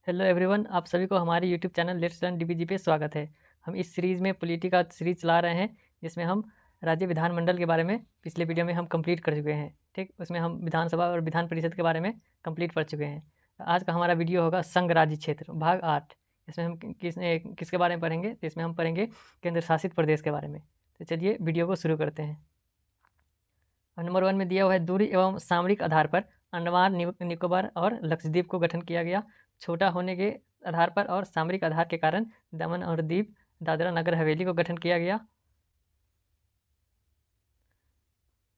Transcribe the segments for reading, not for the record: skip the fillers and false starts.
Hello everyone, आप सभी को हमारे YouTube channel let's learn DBG पे स्वागत है। हम इस सीरीज़ में पॉलिटी का सीरीज़ चला रहे हैं, जिसमें हम राज्य विधानमंडल के बारे में पिछले वीडियो में हम कंप्लीट कर चुके हैं। ठीक, उसमें हम विधानसभा और विधान परिषद के बारे में कंप्लीट कर चुके हैं। आज का हमारा वीडियो होगा संघ राज्य क्षेत्र भाग 8। इसमें हम किसके बारे में पढ़ेंगे? तो इसमें हम पढ़ेंगे केंद्र शासित प्रदेश के बारे में। तो चलिए वीडियो को शुरू करते हैं। नंबर 1 में दिया हुआ है, दूरी एवं सामरिक आधार पर अंडमान निकोबार और लक्षद्वीप को गठन किया गया। छोटा होने के आधार पर और सामरिक आधार के कारण दमन और दीव दादरा नगर हवेली को गठन किया गया।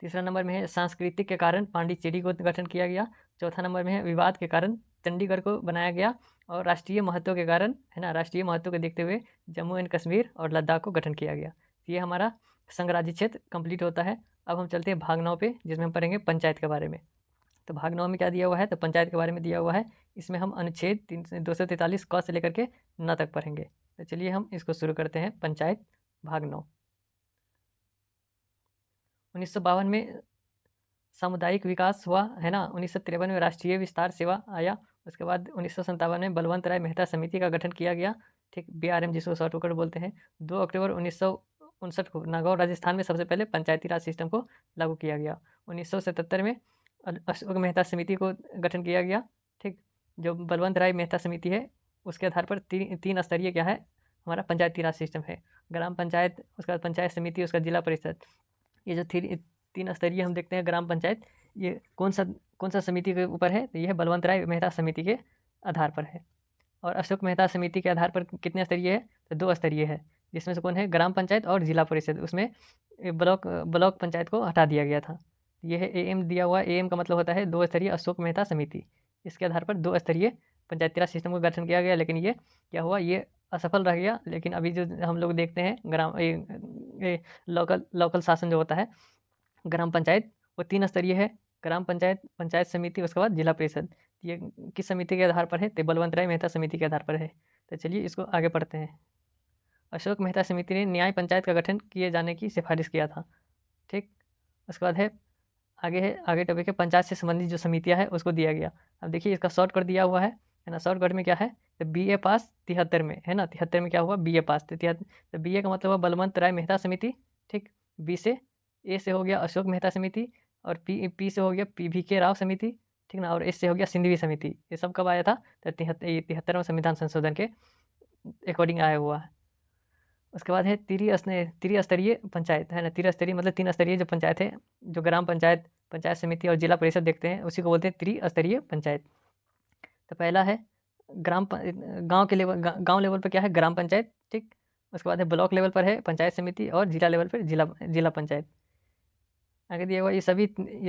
तीसरा नंबर में है, सांस्कृतिक के कारण पांडिचेरी को गठन किया गया। चौथा नंबर में है, विवाद के कारण चंडीगढ़ को बनाया गया। और राष्ट्रीय महत्व के कारण, है ना, राष्ट्रीय महत्व को देखते हुए जम्मू एंड कश्मीर और लद्दाख को गठन किया गया। ये हमारा संघ राज्य क्षेत्र कंप्लीट होता है। अब हम चलते हैं भाग 9 पे, जिसमें हम पढ़ेंगे पंचायत के बारे में। तो भाग 9 में क्या दिया हुआ है? तो पंचायत के बारे में दिया हुआ है। इसमें हम अनुच्छेद 243 क से लेकर के न तक पढ़ेंगे। तो चलिए हम इसको शुरू करते हैं। पंचायत भाग 9। 1952 में सामुदायिक विकास हुआ, है ना। 1953 में राष्ट्रीय विस्तार सेवा आया। उसके बाद 1957 में बलवंत राय मेहता समिति का गठन किया गया। ठीक, बीआरएम जिसको शॉर्ट होकर बोलते हैं। 2 अक्टूबर 1959 को नागौर राजस्थान में सबसे पहले पंचायती राज सिस्टम को लागू किया गया। 1977 में अशोक मेहता समिति को गठन किया गया। ठीक, जो बलवंत राय मेहता समिति है, उसके आधार पर तीन स्तरीय क्या है हमारा पंचायती राज सिस्टम है। ग्राम पंचायत, उसका पंचायत समिति, उसका जिला परिषद। ये जो तीन स्तरीय हम देखते हैं ग्राम पंचायत, ये कौन सा समिति के ऊपर है? तो ये है बलवंत राय मेहता समिति के आधार पर है। और अशोक मेहता समिति के आधार पर कितने स्तरीय है? तो 2 स्तरीय है, जिसमें से कौन है? ग्राम पंचायत और जिला परिषद। उसमें ब्लॉक पंचायत को हटा दिया गया था। ये है एएम दिया हुआ। एएम का मतलब होता है 2 स्तरीय अशोक मेहता समिति। इसके आधार पर 2 स्तरीय पंचायती राज सिस्टम का गठन किया गया, लेकिन ये क्या हुआ? ये असफल रह गया। लेकिन अभी जो हम लोग देखते हैं लोकल शासन जो होता है, ग्राम पंचायत, वो 3 स्तरीय है। ग्राम पंचायत, पंचायत समिति, उसके बाद जिला परिषद। ये किस समिति के आधार पर है? तो बलवंत राय मेहता समिति के आधार पर है। तो चलिए इसको आगे पढ़ते हैं। अशोक मेहता समिति ने न्याय पंचायत का गठन किए जाने की सिफारिश किया था। ठीक, उसके बाद आगे टॉपिक है पंचायत से संबंधित जो समितियां है उसको दिया गया। अब देखिए इसका शॉर्टकट दिया हुआ है ना। शॉर्टकट में क्या है? तो बीए पास 73 में, है ना। 73 में क्या हुआ? बीए पास। तो बीए का मतलब हुआ बलवंत राय मेहता समिति। ठीक, बी से ए से हो गया अशोक मेहता समिति, और पी से हो गया पी के राव समिति। ठीक ना, और एस से हो गया सिंधवी समिति। ये सब कब आया था? तो 73वें संविधान संशोधन के अकॉर्डिंग आया हुआ है। उसके बाद है त्रिस्तरीय पंचायत, है ना। त्रिस्तरीय मतलब 3 स्तरीय जो पंचायत है, जो ग्राम पंचायत, पंचायत समिति और जिला परिषद देखते हैं, उसी को बोलते हैं त्रिस्तरीय पंचायत। तो पहला है गांव लेवल पर क्या है? ग्राम पंचायत। ठीक, उसके बाद है ब्लॉक लेवल पर है पंचायत समिति, और जिला लेवल पर जिला पंचायत। आगे दिया हुआ ये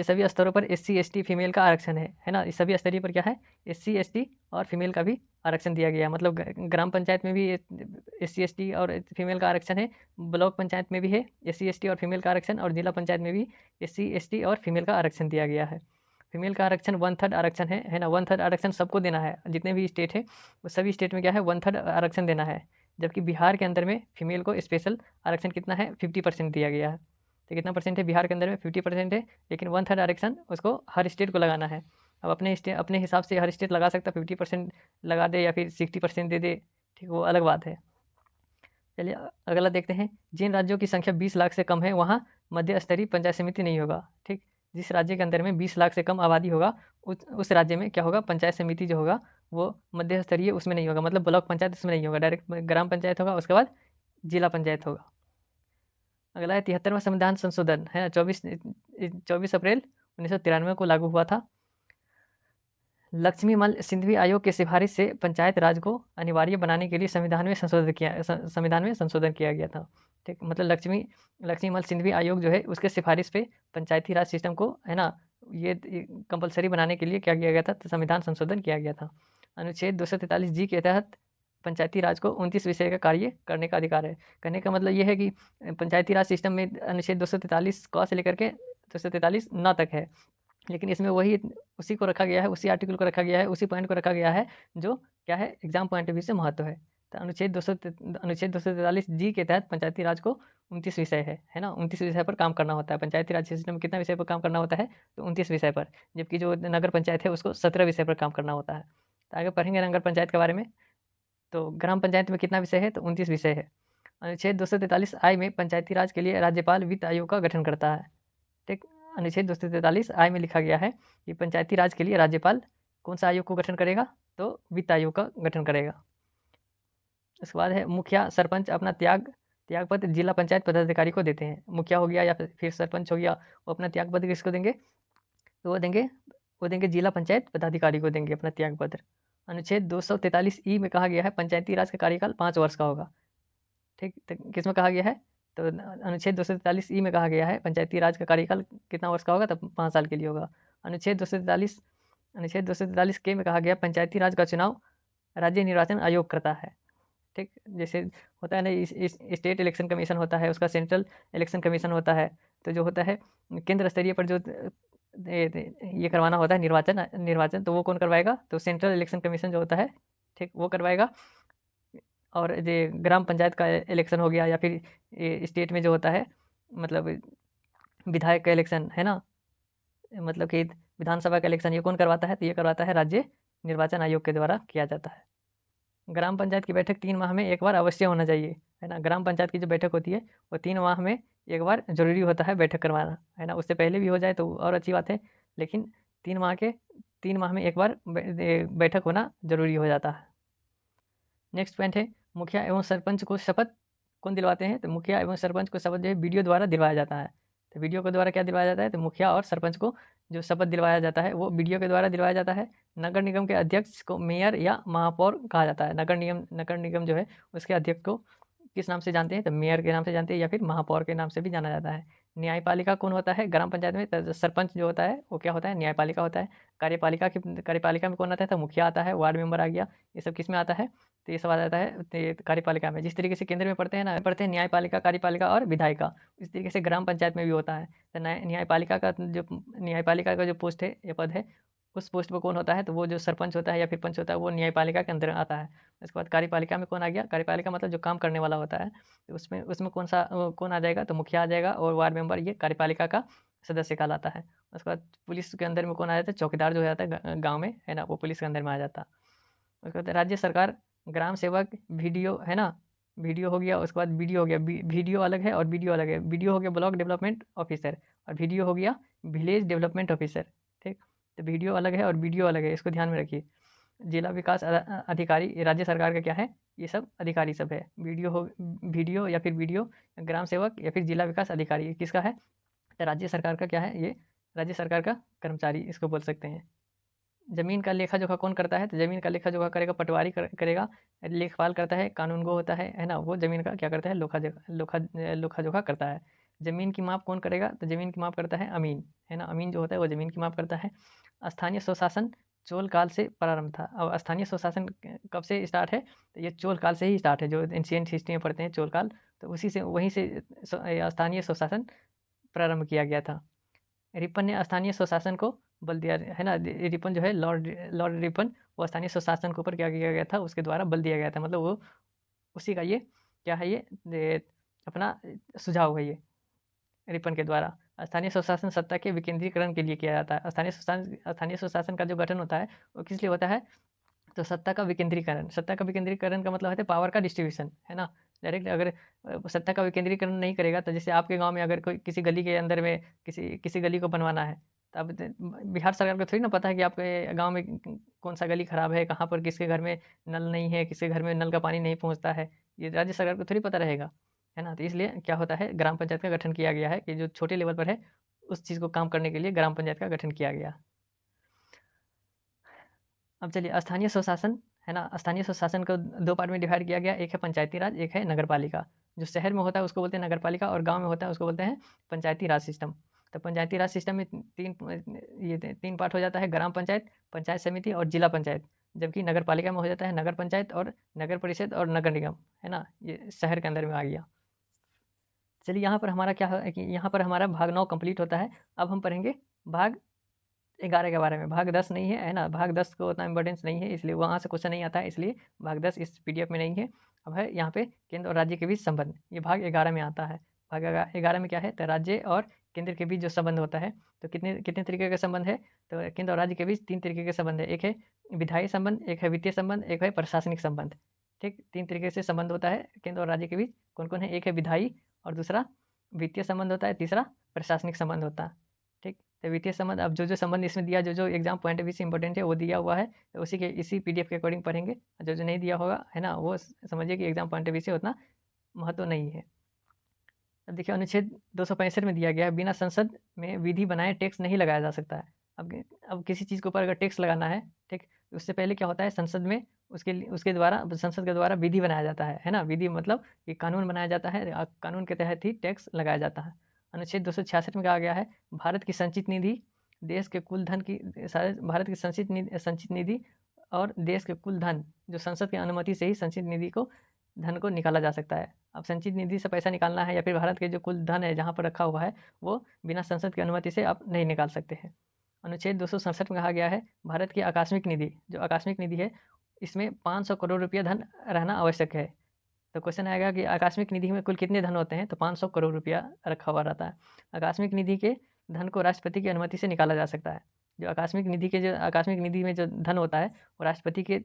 सभी स्तरों पर एससी एसटी फीमेल का आरक्षण है ना। इस सभी स्तरीय पर क्या है? एससी एसटी और फीमेल का भी आरक्षण दिया गया है। मतलब ग्राम पंचायत में भी एससी एसटी और फीमेल का आरक्षण है। ब्लॉक पंचायत में भी है एससी एसटी और फीमेल का आरक्षण, और जिला पंचायत में भी एससी एसटी और फीमेल का आरक्षण दिया गया है। फीमेल का आरक्षण 1/3 आरक्षण है ना। 1/3 आरक्षण सबको देना है। जितने भी स्टेट है, वो सभी स्टेट में क्या है? 1/3 आरक्षण देना है। जबकि बिहार के अंदर में फीमेल को स्पेशल आरक्षण कितना है? 50% दिया गया है। तो कितना परसेंट है बिहार के अंदर में? 50% है। लेकिन 1/3 आरक्षण उसको हर स्टेट को लगाना है। अब अपने हिसाब से हर स्टेट लगा सकता है, 50% लगा दे या फिर 60% दे दे। ठीक, वो अलग बात है। चलिए अगला देखते हैं। जिन राज्यों की संख्या 20 लाख से कम है, वहाँ मध्य स्तरीय पंचायत समिति नहीं होगा। ठीक, जिस राज्य के अंदर में 20 लाख से कम आबादी होगा, उस राज्य में क्या होगा? पंचायत समिति जो होगा वो मध्य स्तरीय उसमें नहीं होगा। मतलब ब्लॉक पंचायत उसमें नहीं होगा, डायरेक्ट ग्राम पंचायत होगा, उसके बाद जिला पंचायत होगा। अगला है 73वां संविधान संशोधन, है ना। 24 अप्रैल 1993 को लागू हुआ था। लक्ष्मीमल सिंधवी आयोग की सिफारिश से पंचायत राज को अनिवार्य बनाने के लिए संविधान में संशोधन किया गया था। ठीक, मतलब लक्ष्मीमल सिंधवी आयोग जो है, उसके सिफारिश पे पंचायती राज सिस्टम को, है ना, ये कंपलसरी बनाने के लिए क्या किया गया था? तो संविधान संशोधन किया गया था। अनुच्छेद 243 जी के तहत पंचायती राज को 29 विषय का कार्य करने का अधिकार है। कहने का मतलब ये है कि पंचायती राज सिस्टम में अनुच्छेद 243 क से लेकर के 243 न तक है। लेकिन इसमें वही उसी को रखा गया है, उसी आर्टिकल को रखा गया है, उसी पॉइंट को रखा गया है जो क्या है? एग्जाम पॉइंट ऑफ व्यू से महत्व है। तो अनुच्छेद 243 जी के तहत पंचायती राज को 29 विषय है ना। 29 विषय पर काम करना होता है। पंचायती राज सिस्टम में कितना विषय पर काम करना होता है? तो 29 विषय पर। जबकि जो नगर पंचायत है उसको 17 विषय पर काम करना होता है। तो आगे पढ़ेंगे नगर पंचायत के बारे में। तो ग्राम पंचायत में कितना विषय है? तो 29 विषय है। अनुच्छेद 243 आई में पंचायती राज के लिए राज्यपाल वित्त आयोग का गठन करता है। ठीक, अनुच्छेद 243 आई में लिखा गया है कि पंचायती राज के लिए राज्यपाल कौन सा आयोग को गठन करेगा? तो वित्त आयोग का गठन करेगा। उसके बाद है मुखिया सरपंच अपना त्यागपत्र जिला पंचायत पदाधिकारी को देते हैं। मुखिया हो गया या फिर सरपंच हो गया, वो अपना त्यागपत्र किसको देंगे? तो वो देंगे जिला पंचायत पदाधिकारी को देंगे अपना त्यागपत्र। अनुच्छेद 243 ई में कहा गया है पंचायती राज का कार्यकाल 5 वर्ष का होगा। ठीक, तो किसमें कहा गया है? तो अनुच्छेद 243 ई में कहा गया है पंचायती राज का कार्यकाल कितना वर्ष का होगा? तब 5 साल के लिए होगा। अनुच्छेद 243 के में कहा गया पंचायती राज का चुनाव राज्य निर्वाचन आयोग करता है। ठीक, जैसे होता है ना, इस स्टेट इलेक्शन कमीशन होता है, उसका सेंट्रल इलेक्शन कमीशन होता है। तो जो होता है केंद्र स्तरीय पर जो ये करवाना होता है निर्वाचन, तो वो कौन करवाएगा? तो सेंट्रल इलेक्शन कमीशन जो होता है, ठीक, वो करवाएगा। और ये ग्राम पंचायत का इलेक्शन हो गया या फिर स्टेट में जो होता है, मतलब विधायक का इलेक्शन है ना, मतलब कि विधानसभा का इलेक्शन, ये कौन करवाता है? तो ये करवाता है राज्य निर्वाचन आयोग के द्वारा किया जाता है। ग्राम पंचायत की बैठक 3 माह में एक बार अवश्य होना चाहिए, है ना। ग्राम पंचायत की जो बैठक होती है वो 3 माह में एक बार जरूरी होता है बैठक करवाना, है ना। उससे पहले भी हो जाए तो और अच्छी बात है, लेकिन 3 माह में एक बार बैठक होना जरूरी हो जाता है। नेक्स्ट पॉइंट है मुखिया एवं सरपंच को शपथ कौन दिलवाते हैं? तो मुखिया एवं सरपंच को शपथ जो है वीडियो द्वारा दिलवाया जाता है। तो वीडियो के द्वारा क्या दिलवाया जाता है? तो मुखिया और सरपंच को जो शपथ दिलवाया जाता है वो वीडियो के द्वारा दिलवाया जाता है। नगर निगम के अध्यक्ष को मेयर या महापौर कहा जाता है। नगर निगम जो है उसके अध्यक्ष को किस नाम से जानते हैं? तो मेयर के नाम से जानते हैं या फिर महापौर के नाम से भी जाना जाता है। न्यायपालिका कौन होता है ग्राम पंचायत में? तो सरपंच जो होता है वो क्या होता है? न्यायपालिका होता है। कार्यपालिका में कौन आता है? तो मुखिया आता है, वार्ड मेंबर आ गया, ये सब किस में आता है? तो ये सब आ जाता है कार्यपालिका में। जिस तरीके से केंद्र में पढ़ते हैं न्यायपालिका, कार्यपालिका और विधायिका, इस तरीके से ग्राम पंचायत में भी होता है। तो न्यायपालिका का जो पोस्ट है या पद है, उस पोस्ट पर कौन होता है? तो वो जो सरपंच होता है या फिर पंच होता है वो न्यायपालिका के अंदर आता है। उसके बाद कार्यपालिका में कौन आ गया? कार्यपालिका मतलब जो काम करने वाला होता है, तो उसमें कौन आ जाएगा? तो मुखिया आ जाएगा और वार्ड मेंबर ये कार्यपालिका का सदस्य कहलाता है। उसके बाद पुलिस के अंदर में कौन आ जाता है? चौकीदार जो हो जाता है गाँव में, है ना, वो पुलिस के अंदर में आ जाता है। उसके बाद राज्य सरकार ग्राम सेवक वीडियो, है ना, वीडियो हो गया। उसके बाद वीडियो हो गया, वीडियो अलग है और वीडियो अलग है। वीडियो हो गया ब्लॉक डेवलपमेंट ऑफिसर और वीडियो हो गया विलेज डेवलपमेंट ऑफिसर। ठीक, तो वीडियो अलग है और वीडियो अलग है, इसको ध्यान में रखिए। जिला विकास अधिकारी राज्य सरकार का क्या है? ये सब अधिकारी सब है। वीडियो या फिर वीडियो ग्राम सेवक या फिर जिला विकास अधिकारी किसका है? तो राज्य सरकार का क्या है? ये राज्य सरकार का कर्मचारी इसको बोल सकते हैं। ज़मीन का लेखा जोखा कौन करता है? तो ज़मीन का लेखा जोखा करेगा पटवारी करेगा। लेखपाल करता है, कानूनगो होता है ना, वो ज़मीन का क्या करता है? लोखा जोखा करता है। ज़मीन की माप कौन करेगा? तो ज़मीन की माप करता है अमीन, है ना। अमीन जो होता है वो ज़मीन की माप करता है। स्थानीय स्वशासन चोल काल से प्रारंभ था। अब स्थानीय स्वशासन कब से स्टार्ट है? तो ये चोल काल से ही स्टार्ट है। जो एंशिएंट हिस्ट्री में पढ़ते हैं चोल काल, तो वहीं से स्थानीय स्वशासन प्रारंभ किया गया था। रिपन ने स्थानीय स्वशासन को बल दिया, है ना। रिपन जो है लॉर्ड रिपन, वो स्थानीय स्वशासन के ऊपर क्या किया गया था? उसके द्वारा बल दिया गया था। मतलब वो उसी का ये क्या है? ये अपना सुझाव है ये रिपन के द्वारा। स्थानीय स्वशासन सत्ता के विकेंद्रीकरण के लिए किया जाता है। स्थानीय स्वशासन का जो गठन होता है वो किस लिए होता है? तो सत्ता का विकेंद्रीकरण का मतलब है पावर का डिस्ट्रीब्यूशन, है ना। डायरेक्ट अगर सत्ता का विकेंद्रीकरण नहीं करेगा, तो जैसे आपके गांव में अगर कोई किसी गली के अंदर में किसी गली को बनवाना है, तो अब बिहार सरकार को थोड़ी ना पता है कि आपके गांव में कौन सा गली खराब है, कहाँ पर किसके घर में नल नहीं है, किसके घर में नल का पानी नहीं पहुँचता है, ये राज्य सरकार को थोड़ी पता रहेगा, है ना। तो इसलिए क्या होता है, ग्राम पंचायत का गठन किया गया है कि जो छोटे लेवल पर है उस चीज़ को काम करने के लिए ग्राम पंचायत का गठन किया गया। अब चलिए स्थानीय स्वशासन, है ना। स्थानीय स्वशासन को 2 पार्ट में डिवाइड किया गया, एक है पंचायती राज, एक है नगरपालिका। जो शहर में होता है उसको बोलते हैं नगरपालिका और गाँव में होता है उसको बोलते हैं पंचायती राज सिस्टम। तो पंचायती राज सिस्टम में 3 पार्ट हो जाता है, ग्राम पंचायत, पंचायत समिति और जिला पंचायत। जबकि नगरपालिका में हो जाता है नगर पंचायत और नगर परिषद और नगर निगम, है ना। ये शहर के अंदर में आ गया। चलिए यहाँ पर हमारा क्या है कि यहाँ पर हमारा भाग 9 कंप्लीट होता है। अब हम पढ़ेंगे भाग 11 के बारे में। भाग 10 नहीं है ना, भाग 10 को उतना इम्पोर्टेंस नहीं है, इसलिए वहाँ से क्वेश्चन नहीं आता है, इसलिए भाग 10 इस पीडीएफ में नहीं है। अब है यहाँ पे केंद्र और राज्य के बीच संबंध, ये भाग 11 में आता है। भाग 11 में क्या है? तो राज्य और केंद्र के बीच जो संबंध होता है, तो कितने कितने तरीके का संबंध है, तो केंद्र और राज्य के बीच 3 तरीके के संबंध है। एक है विधायी संबंध, एक है वित्तीय संबंध, एक है प्रशासनिक संबंध। ठीक, 3 तरीके से संबंध होता है केंद्र और राज्य के बीच। कौन-कौन है? एक है विधायी और दूसरा वित्तीय संबंध होता है, तीसरा प्रशासनिक संबंध होता है। ठीक, तो वित्तीय संबंध, अब जो-जो संबंध इसमें दिया, जो-जो एग्ज़ाम पॉइंट ऑफ व्यू से इम्पोर्टेंट है वो दिया हुआ है, तो उसी के इसी पीडीएफ के अकॉर्डिंग पढ़ेंगे। जो-जो नहीं दिया होगा, है ना, वो समझिए कि एग्ज़ाम पॉइंट ऑफ व्यू से उतना महत्व नहीं है। अब देखिए अनुच्छेद 265 में दिया गया है, बिना संसद में विधि बनाए टैक्स नहीं लगाया जा सकता है। अब किसी चीज़ के ऊपर अगर टैक्स लगाना है, ठीक, उससे पहले क्या होता है, संसद में उसके द्वारा, संसद के द्वारा विधि बनाया जाता है ना? विधि मतलब कि कानून बनाया जाता है, कानून के तहत ही टैक्स लगाया जाता है। अनुच्छेद 266 में कहा गया है, भारत की संचित निधि देश के कुल धन की भारत की संचित निधि और देश के कुल धन, जो संसद की अनुमति से ही संचित निधि को धन को निकाला जा सकता है। अब संचित निधि से पैसा निकालना है या फिर भारत के जो कुल धन है जहाँ पर रखा हुआ है, वो बिना संसद की अनुमति से आप नहीं निकाल सकते हैं। अनुच्छेद 267 में कहा गया है, भारत की आकस्मिक निधि, जो आकस्मिक निधि है, इसमें 500 करोड़ रुपया धन रहना आवश्यक है। तो क्वेश्चन आएगा कि आकस्मिक निधि में कुल कितने धन होते हैं, तो 500 करोड़ रुपया रखा हुआ रहता है। आकस्मिक निधि के धन को राष्ट्रपति की अनुमति से निकाला जा सकता है। जो आकस्मिक निधि में जो धन होता है, वो राष्ट्रपति के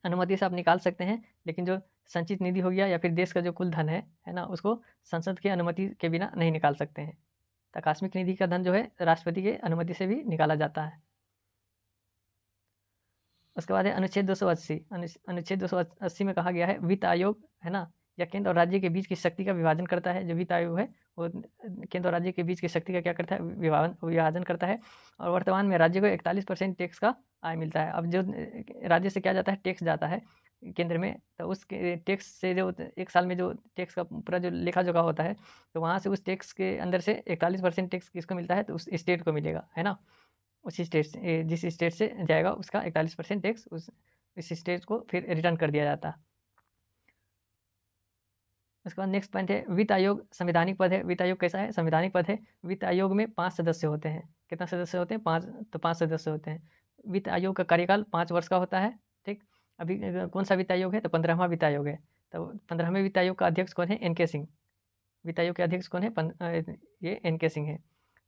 अनुमति से आप निकाल सकते हैं, लेकिन जो संचित निधि हो गया या फिर देश का जो कुल धन है ना, उसको संसद की अनुमति के बिना नहीं निकाल सकते हैं। तो आकस्मिक निधि का धन जो है राष्ट्रपति की अनुमति से भी निकाला जाता है। उसके बाद है अनुच्छेद 280। अनुच्छेद 280 में कहा गया है, वित्त आयोग, है ना, या केंद्र और राज्य के बीच की शक्ति का विभाजन करता है। जो वित्त आयोग है वो केंद्र और राज्य के बीच की शक्ति का क्या करता है, विभाजन करता है। और वर्तमान में राज्य को 41% टैक्स का आय मिलता है। अब जो राज्य से क्या जाता है, टैक्स जाता है केंद्र में, तो उस टैक्स से जो एक साल में जो टैक्स का पूरा जो लेखा जोखा होता है, तो वहाँ से उस टैक्स के अंदर से 41% टैक्स किसको मिलता है, तो उस स्टेट को मिलेगा, है ना। उसी स्टेट से, जिस स्टेट से जाएगा उसका 41% टैक्स इस स्टेट को फिर रिटर्न कर दिया जाता है। उसके बाद नेक्स्ट पॉइंट है, वित्त आयोग संवैधानिक पद है। वित्त आयोग कैसा है, संवैधानिक पद है। वित्त आयोग में 5 सदस्य होते हैं। कितना सदस्य होते हैं, 5, तो 5 सदस्य होते हैं। वित्त आयोग का कार्यकाल 5 वर्ष का होता है। ठीक, अभी कौन सा वित्त आयोग है, तो 15वां वित्त आयोग है। तो 15वें वित्त आयोग का अध्यक्ष कौन है, एन के सिंह। वित्त आयोग के अध्यक्ष कौन है, ये एन के सिंह है।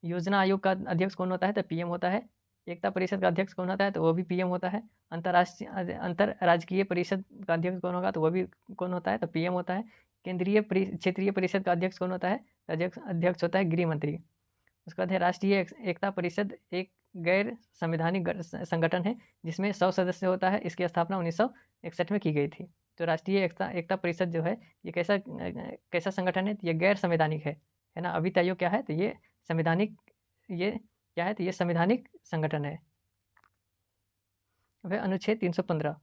योजना आयोग का अध्यक्ष कौन होता है, तो पीएम होता है। एकता परिषद का अध्यक्ष कौन होता है, तो वो भी पीएम होता है। अंतर्राज्यकीय परिषद का अध्यक्ष कौन होगा, तो वो भी कौन होता है, तो पीएम होता है। केंद्रीय क्षेत्रीय परिषद का अध्यक्ष कौन होता है, अध्यक्ष होता है गृह मंत्री। उसके बाद है राष्ट्रीय एकता परिषद, एक गैर संवैधानिक संगठन है जिसमें 100 सदस्य होता है। इसकी स्थापना 1961 में की गई थी। तो राष्ट्रीय एकता परिषद जो है, ये कैसा संगठन है, तो ये गैर संवैधानिक है ना। वित्त आयोग क्या है, तो ये संवैधानिक, ये क्या है, तो ये संवैधानिक संगठन है। वह अनुच्छेद 315,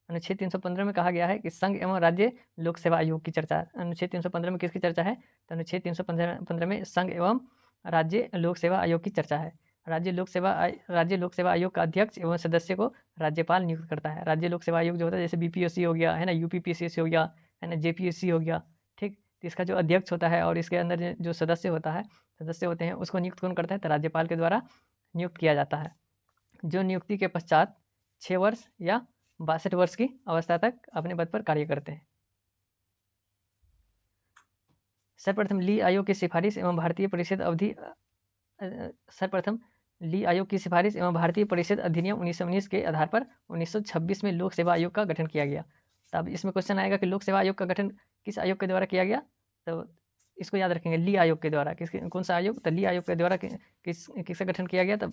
अनुच्छेद 315 में कहा गया है कि संघ एवं राज्य लोक सेवा आयोग की चर्चा। अनुच्छेद 315 में किसकी चर्चा है, तो अनुच्छेद 315 में संघ एवं राज्य लोक सेवा आयोग की चर्चा है। राज्य लोक सेवा आयोग का अध्यक्ष एवं सदस्य को राज्यपाल नियुक्त करता है। राज्य लोक सेवा आयोग जो होता है, जैसे बीपीएससी हो गया, है ना, यूपीपीएससी हो गया, है ना, जेपीएससी हो गया। ठीक, तो इसका जो अध्यक्ष होता है और इसके अंदर जो सदस्य होते हैं, उसको नियुक्त कौन करता है, तो राज्यपाल के द्वारा नियुक्त किया जाता है। जो नियुक्ति के पश्चात 6 वर्ष या 62 वर्ष की अवस्था तक अपने पद पर कार्य करते हैं। सर्वप्रथम ली आयोग की सिफारिश एवं भारतीय परिषद अवधि सर्वप्रथम ली आयोग की सिफारिश एवं भारतीय परिषद अधिनियम 1919 के आधार पर 1926 में लोक सेवा आयोग का गठन किया गया। तब इसमें क्वेश्चन आएगा कि लोक सेवा आयोग का गठन किस आयोग के द्वारा किया गया, तो इसको याद रखेंगे, ली आयोग के द्वारा। कौन सा आयोग, तो ली आयोग के द्वारा किसका गठन किया गया, तब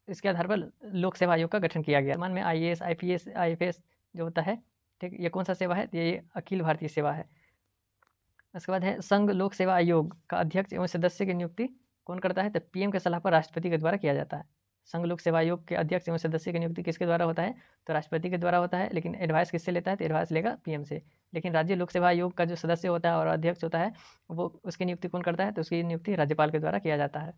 इसके आधार पर लोक सेवा आयोग का गठन किया गया। वर्तमान में IAS, IPS, IFS जो होता है, ठीक, ये कौन सा सेवा है, ये अखिल भारतीय सेवा है। उसके बाद है संघ लोक सेवा आयोग का अध्यक्ष एवं सदस्य की नियुक्ति कौन करता है, तो पीएम के सलाह पर राष्ट्रपति के द्वारा किया जाता है। संघ लोक सेवा आयोग के अध्यक्ष एवं सदस्य की नियुक्ति किसके द्वारा होता है, तो राष्ट्रपति के द्वारा होता है। लेकिन एडवाइस किससे लेता है, तो एडवाइस लेगा पीएम से। लेकिन राज्य लोक सेवा आयोग का जो सदस्य होता है और अध्यक्ष होता है, वो उसकी नियुक्ति कौन करता है, तो उसकी नियुक्ति राज्यपाल के द्वारा किया जाता है।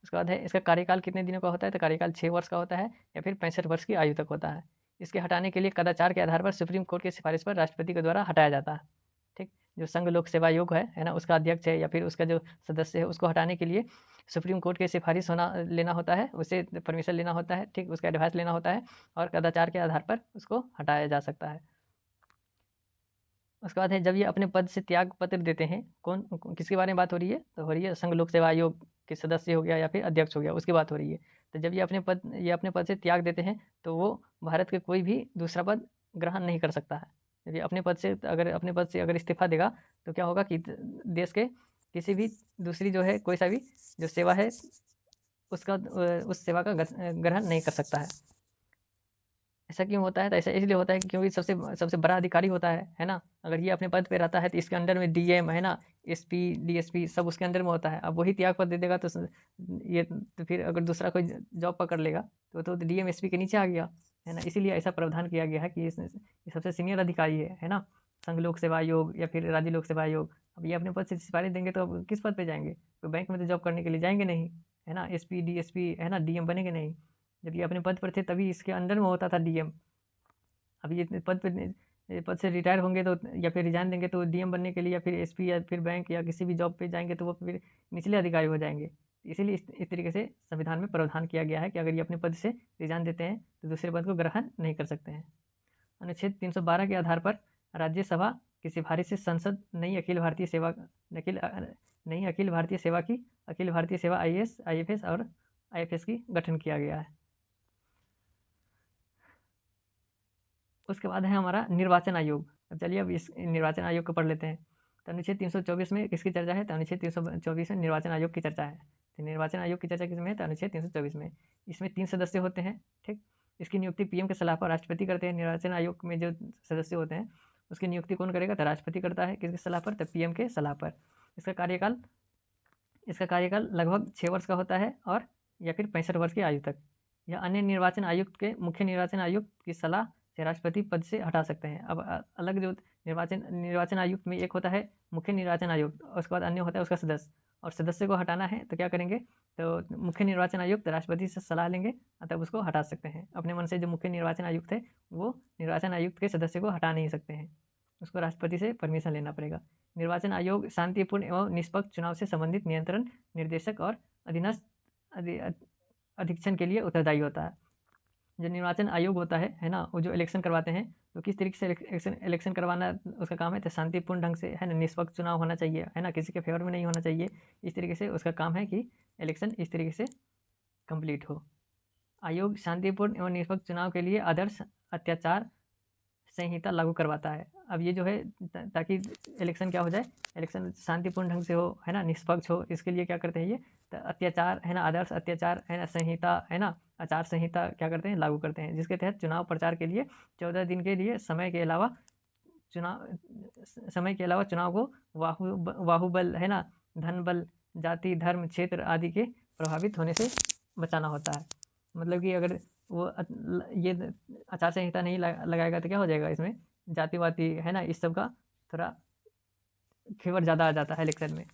उसके बाद है इसका कार्यकाल कितने दिनों का होता है, तो कार्यकाल 6 वर्ष का होता है या फिर 65 वर्ष की आयु तक होता है। इसके हटाने के लिए कदाचार के आधार पर सुप्रीम कोर्ट की सिफारिश पर राष्ट्रपति के द्वारा हटाया जाता है। ठीक, जो संघ लोक सेवा आयोग है ना, उसका अध्यक्ष है या फिर उसका जो सदस्य है, उसको हटाने के लिए सुप्रीम कोर्ट की सिफारिश लेना होता है, उससे परमिशन लेना होता है। ठीक, उसका एडवाइस लेना होता है और कदाचार के आधार पर उसको हटाया जा सकता है। उसके बाद है जब ये अपने पद से त्याग पत्र देते हैं, किसके बारे में बात हो रही है? तो हो रही है संघ लोक सेवा आयोग के सदस्य हो गया या फिर अध्यक्ष हो गया, उसकी बात हो रही है। तो जब ये अपने पद से त्याग देते हैं, तो वो भारत के कोई भी दूसरा पद ग्रहण नहीं कर सकता है। जब ये अपने पद से अगर इस्तीफा देगा, तो क्या होगा कि देश के किसी भी दूसरी जो है कोई सा भी जो सेवा है, उस सेवा का ग्रहण नहीं कर सकता है। ऐसा क्यों होता है? तो ऐसा इसलिए होता है कि क्योंकि सबसे बड़ा अधिकारी होता है ना? अगर ये अपने पद पे रहता है तो इसके अंडर में डीएम है ना, एसपी, डीएसपी सब उसके अंडर में होता है। अब वही त्याग पत्र दे देगा तो फिर अगर दूसरा कोई जॉब पकड़ लेगा तो डीएम, एसपी के नीचे आ गया, है ना? इसीलिए ऐसा प्रावधान किया गया है कि ये सबसे सीनियर अधिकारी है ना? संघ लोक सेवा आयोग या फिर राज्य लोक सेवा आयोग। अब ये अपने पद से सिफारिश देंगे तो अब किस पद पे जाएँगे? तो बैंक में तो जॉब करने के लिए जाएँगे नहीं, है ना? एसपी, डीएसपी है ना, डीएम बनेंगे नहीं। जब ये अपने पद पर थे तभी इसके अंडर में होता था डीएम। अब ये पद से रिटायर होंगे तो या फिर रिजाइन देंगे तो डीएम बनने के लिए या फिर एसपी या फिर बैंक या किसी भी जॉब पे जाएंगे तो वो फिर निचले अधिकारी हो जाएंगे। इसीलिए इस तरीके से संविधान में प्रावधान किया गया है कि अगर ये अपने पद से रिजाइन देते हैं तो दूसरे पद को ग्रहण नहीं कर सकते हैं। अनुच्छेद 312 के आधार पर राज्यसभा की सिफारिश से संसद नई अखिल भारतीय सेवा की अखिल भारतीय सेवा आईएएस, आईएफएस और आईएफएस की गठन किया गया है। उसके बाद है हमारा निर्वाचन आयोग। अब चलिए अब इस निर्वाचन आयोग को पढ़ लेते हैं। तो अनुच्छेद 324 में किसकी चर्चा है? तो अनुच्छेद 324 में निर्वाचन आयोग की चर्चा है। तो निर्वाचन आयोग की चर्चा किसमें है? तो अनुच्छेद 324 में। इसमें 3 सदस्य होते हैं, ठीक। इसकी नियुक्ति पीएम के सलाह पर राष्ट्रपति करते हैं। निर्वाचन आयोग में जो सदस्य होते हैं उसकी नियुक्ति कौन करेगा? तो राष्ट्रपति करता है। किसकी सलाह पर? तो पीएम के सलाह पर। इसका कार्यकाल लगभग 6 वर्ष का होता है और या फिर 65 वर्ष की आयु तक। या अन्य निर्वाचन आयुक्त के मुख्य निर्वाचन आयुक्त की सलाह से राष्ट्रपति पद से हटा सकते हैं। अब अलग जो निर्वाचन आयुक्त में एक होता है मुख्य निर्वाचन आयुक्त और उसके बाद अन्य होता है उसका सदस्य, और सदस्य को हटाना है तो क्या करेंगे? तो मुख्य निर्वाचन आयुक्त राष्ट्रपति से सलाह लेंगे तब उसको हटा सकते हैं। अपने मन से जो मुख्य निर्वाचन आयुक्त है वो निर्वाचन आयुक्त के सदस्य को हटा नहीं सकते हैं, उसको राष्ट्रपति से परमिशन लेना पड़ेगा। निर्वाचन आयोग शांतिपूर्ण एवं निष्पक्ष चुनाव से संबंधित नियंत्रण, निर्देशक और अधीनस्थ अधीक्षण के लिए उत्तरदायी होता है। जो निर्वाचन आयोग होता है ना, वो जो इलेक्शन करवाते हैं तो किस तरीके से इलेक्शन करवाना उसका काम है? तो शांतिपूर्ण ढंग से, है ना, निष्पक्ष चुनाव होना चाहिए, है ना, किसी के फेवर में नहीं होना चाहिए। इस तरीके से उसका काम है कि इलेक्शन इस तरीके से कंप्लीट हो। आयोग शांतिपूर्ण एवं निष्पक्ष चुनाव के लिए आदर्श अत्याचार संहिता लागू करवाता है। अब ये जो है ताकि इलेक्शन क्या हो जाए, इलेक्शन शांतिपूर्ण ढंग से हो, है ना, निष्पक्ष हो, इसके लिए क्या करते हैं ये? तो अत्याचार, है ना, आदर्श अत्याचार, है ना, संहिता, है ना, आचार संहिता क्या करते हैं? लागू करते हैं, जिसके तहत चुनाव प्रचार के लिए 14 दिन के लिए समय के अलावा चुनाव को बाहुबल, है ना, धन बल, जाति, धर्म, क्षेत्र आदि के प्रभावित होने से बचाना होता है। मतलब कि अगर वो ये आचार संहिता नहीं लगाएगा तो क्या हो जाएगा? इसमें जाति-वाति, है ना, इस सब का थोड़ा फेवर ज़्यादा आ जाता है इलेक्शन में।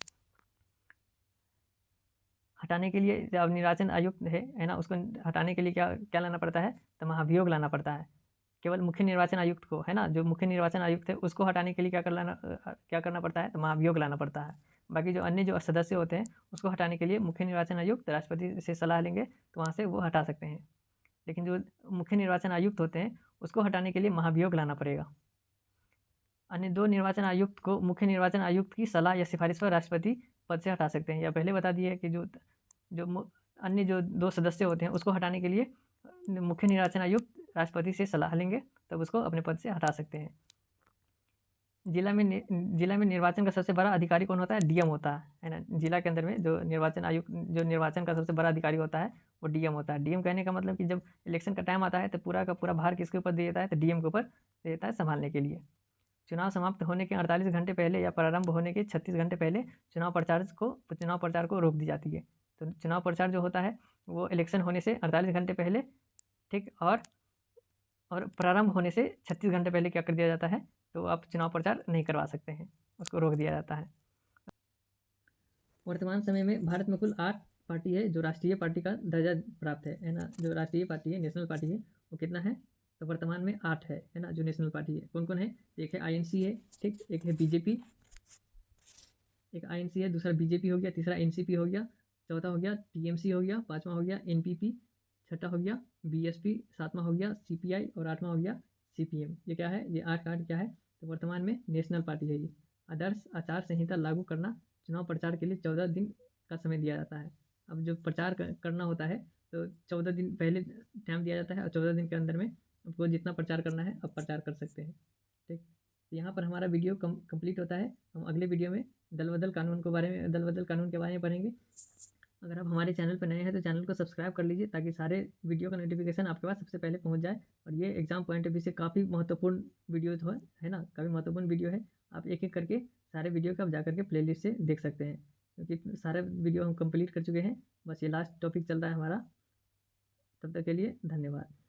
हटाने के लिए जब निर्वाचन आयुक्त है ना, उसको हटाने के लिए क्या लाना पड़ता है? तो महाभियोग लाना पड़ता है। केवल मुख्य निर्वाचन आयुक्त को, है ना, जो मुख्य निर्वाचन आयुक्त है उसको हटाने के लिए क्या करना पड़ता है? तो महाभियोग लाना पड़ता है। बाकी जो अन्य जो सदस्य होते हैं उसको हटाने के लिए मुख्य निर्वाचन आयुक्त राष्ट्रपति से सलाह लेंगे तो वहाँ से वो हटा सकते हैं। लेकिन जो मुख्य निर्वाचन आयुक्त होते हैं उसको हटाने के लिए महाभियोग लाना पड़ेगा। अन्य 2 निर्वाचन आयुक्त को मुख्य निर्वाचन आयुक्त की सलाह या सिफारिश पर राष्ट्रपति पद से हटा सकते हैं। या पहले बता दिए कि अन्य जो 2 सदस्य होते हैं उसको हटाने के लिए मुख्य निर्वाचन आयुक्त राष्ट्रपति से सलाह लेंगे तब उसको अपने पद से हटा सकते हैं। जिला में निर्वाचन का सबसे बड़ा अधिकारी कौन होता है? डीएम होता है ना। जिला के अंदर में जो निर्वाचन का सबसे बड़ा अधिकारी होता है वो डीएम होता है। डीएम कहने का मतलब कि जब इलेक्शन का टाइम आता है तो पूरा का पूरा भार किसके ऊपर दे देता है? तो डीएम के ऊपर दे देता है संभालने के लिए। चुनाव समाप्त होने के 48 घंटे पहले या प्रारंभ होने के 36 घंटे पहले चुनाव प्रचार को रोक दी जाती है। तो चुनाव प्रचार जो होता है वो इलेक्शन होने से 48 घंटे पहले, ठीक, और प्रारंभ होने से 36 घंटे पहले क्या कर दिया जाता है? तो आप चुनाव प्रचार नहीं करवा सकते हैं, उसको रोक दिया जाता है। वर्तमान समय में भारत में कुल 8 पार्टी है जो राष्ट्रीय पार्टी का दर्जा प्राप्त है ना। जो राष्ट्रीय पार्टी है, नेशनल पार्टी है, वो कितना है? तो वर्तमान में 8 है ना, जो नेशनल पार्टी है। कौन कौन है? एक है आईएनसी है, ठीक, एक है बीजेपी, एक आईएनसी है, दूसरा बीजेपी हो गया, तीसरा एनसीपी हो गया, चौथा हो गया टीएमसी हो गया, पाँचवा हो गया एनपीपी, छठा हो गया बीएसपी, सातवां हो गया सीपीआई और आठवां हो गया सीपीएम। ये क्या है? ये 8 कार्ड क्या है? तो वर्तमान में नेशनल पार्टी है ये। आदर्श आचार संहिता लागू करना, चुनाव प्रचार के लिए 14 दिन का समय दिया जाता है। अब जो प्रचार करना होता है तो 14 दिन पहले टाइम दिया जाता है और 14 दिन के अंदर में आपको जितना प्रचार करना है आप प्रचार कर सकते हैं। ठीक, तो यहाँ पर हमारा वीडियो कंप्लीट होता है। हम अगले वीडियो में दल बदल कानून के बारे में पढ़ेंगे। अगर आप हमारे चैनल पर नए हैं तो चैनल को सब्सक्राइब कर लीजिए ताकि सारे वीडियो का नोटिफिकेशन आपके पास सबसे पहले पहुंच जाए। और ये एग्जाम पॉइंट ऑफ व्यू से काफ़ी महत्वपूर्ण वीडियो है ना, काफ़ी महत्वपूर्ण वीडियो है। आप एक एक करके सारे वीडियो को आप जा करके प्लेलिस्ट से देख सकते हैं, क्योंकि सारे वीडियो हम कंप्लीट कर चुके हैं। बस ये लास्ट टॉपिक चल रहा है हमारा। तब तक के लिए धन्यवाद।